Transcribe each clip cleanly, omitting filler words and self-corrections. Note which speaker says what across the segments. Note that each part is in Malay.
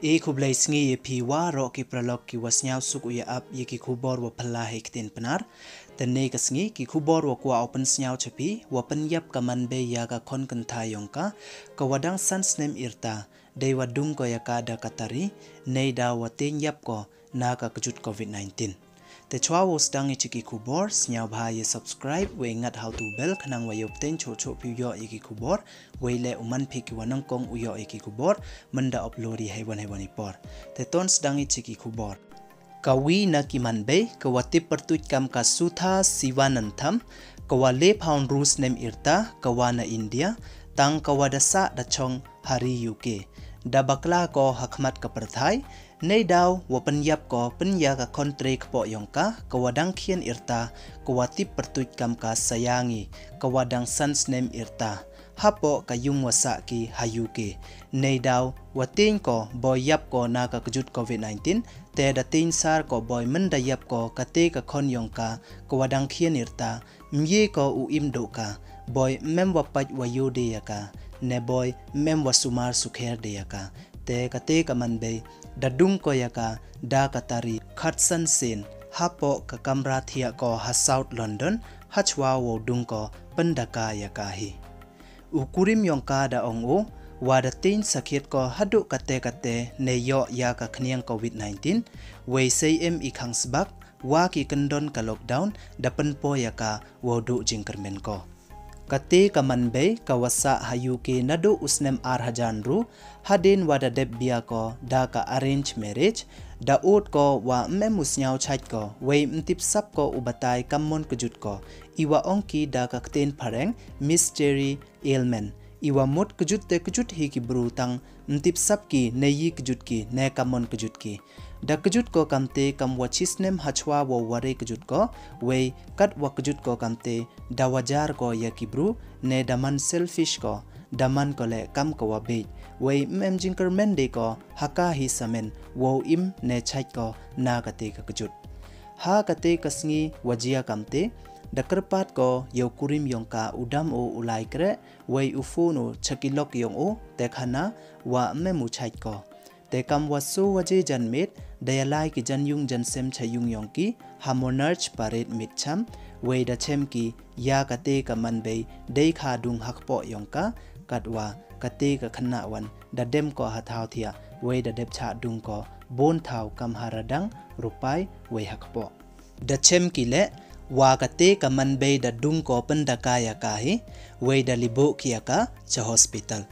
Speaker 1: E kublai sngi ye pi wa ro ki pralok ki wasnyaw suk uya ap ye ki kubor wa pala hektin penar. Tene ka sngi ki kubor wa kwa open snyaw chapi wa Pynyap ka manbe ya ka khon kanta yongka ka wadang san snem irta de wa dung ko ya ka da katari neidaw wa tein yap ko na ka kjut COVID-19. Te chwa wo stang e chiki kubor snyaw bha ye subscribe we ngat how to bell khanang wa yop ten cho cho pi yo ye ki kubor we le uman phi ki wanang kong uyo ye ki kubor manda upload ye hewan por te ton stang e chiki kubor kawi na ki manbe ka wati pertuj kam ka sutha siwanantham ka wa le pound rus nem irta ka wa na India tang ka wa da sa da chong hari UK da bakla ko hakmat ka perthai neidaw wa Pynyap ko penya ka kontre kpo yongka kawadang khian irta kawati pertuj kam ka sayangi kawadang san snem irta hapo kayung wasa ki hayuke neidaw wa tein ko boy yap ko na ka kjut COVID-19 te da tein sar ko boy menda yap ko kate ka khon yongka kawadang khian irta mye ko u imdo ka boy mem wa paj wa yode yaka ne boy mem wa sumar sukher de yaka te kate ka manbe da dung ko yaka da katari khatsan sen hapo ka kamra thia ko ha South London hachwa wo dung ko pandaka yaka hi ukurim yongka da ongo wada tein sakhet ko hadu kate ne yo ya ka khniang COVID-19 we sei em I khangsbak wa ki kandon ka lockdown da panpo yaka wo du jingkermen ko kate kamanbe kawasa hayuke nado usnem arhajan ru hadin wada debbia ko da ka arrange marriage da ut ko wa memusnyaw chait ko we mtip sap ko ubatay kammon kjut ko iwa ongki da ka kten phareng mystery ailment iwa mot kjut hi ki bru tang mtip sap ki neyi kjut ki ne kammon kjut ki da kjut ko kamte kamwa chisnem hachwa wo ware kjut ko we kat wa kjut ko kamte da wajar ko yakibru ne daman selfish ko daman ko le kam ko wa be we mem jinker mende ko haka hi samen wo im ne chait ko na kate ka kjut ha kate kasngi wajia kamte da kerpat ko yo kurim yongka udam o ulai kre we ufono chakilok yong o tekhana wa memu chait ko te kam wasu waje janmet dayalai ki janyung jansem chayung yongki hamonarch paret mitcham we da chemki ya kate ka manbe dei kha dung hakpo yongka katwa kate ka khana wan da dem ko hathau thia we da dep cha dung ko bon thau kam haradang rupai we hakpo da chemki le wa kate ka manbe da dung ko pandaka ya ka hi we da libo kiaka cha hospital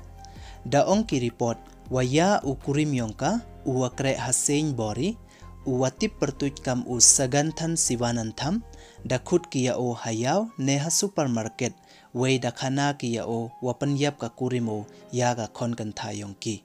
Speaker 1: da ongki report waya ukurim yongka uwakre hasein bori uwatip pertuj kam u saganthan siwanantham da khut kiya o hayaw neha supermarket we da khana kiya o wa Pynyap ka kurimo ya ga khon kan tha yongki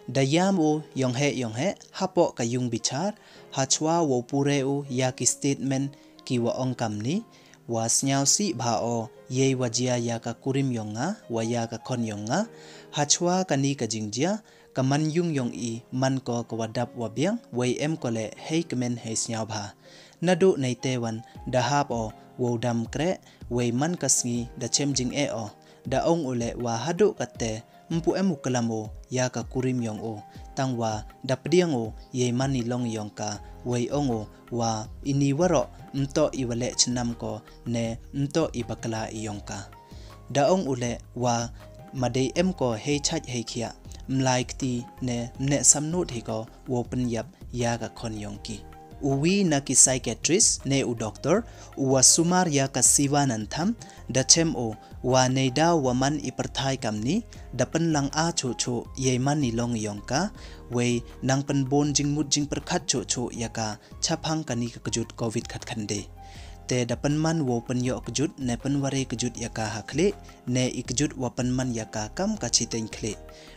Speaker 1: da yam o yonghe hapo ka yung bichar hachwa wo pure o ya ki statement ki wa ongkamni wa snyaw si bha o ye wajia ya ka kurim yonga wa ya ka khon yonga hachwa kani ka jingjia kaman yung yong I man ko kawadap wabiang way em ko le hey kemen hey snyaw bha nado nei tewan da hap o wo dam kre way man kasngi da chemjing e o da ong ule wa hado katte mpu emu kalamo ya ka kurim yong o tangwa da pdiang o ye mani long yong ka way ongo wa ini waro mto iwale chnam ko ne mto ibakla iyongka da ong ule wa madei em ko hey chach hey khia mlaikti ne samnut hi ko wo Pynyap ya ka khon yongki uwi na ki psychiatrist ne u doctor wa sumar ya ka siwanantham da chem o wa neidaw wa man iperthai kamni da panlang a cho ye mani long yongka we nang pan bon jingmut jing perkhat cho yaka chaphang kani ka kjut covid khat khande te da panman wo panyo kjut ne panware kjut yaka hakle ne ikjut wa panman yaka kam ka chiteng khle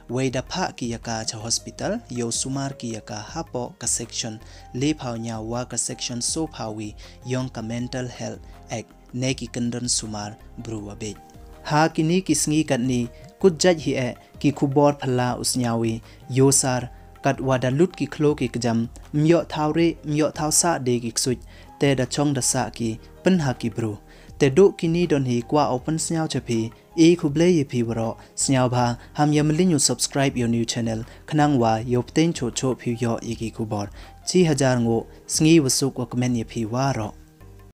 Speaker 1: we da pha ki yaka cha hospital yo sumar ki yaka hapo ka section le phawnya wa ka section so phawi yong ka mental health act ne ki kandon sumar bruwa be ha kini kisngi katni kujjaj hi e ki khubor phala usnyawi yosar kat wada lut ki khlo ki kjam myo thawre myo thawsa de ki ksuj te da chong da sa ki panha ki bru แต่ดุกินีดอนฮีกว่า open สเนียวจะพีคุเบลยพีวรอสเนียวพาหามยามลินยู subscribe your new channel ขนังว่ายบเต้นโชโชพิวยออีกีคูบอร์จีฮัจารงูสงีวสุกวกเมนยพีวารอ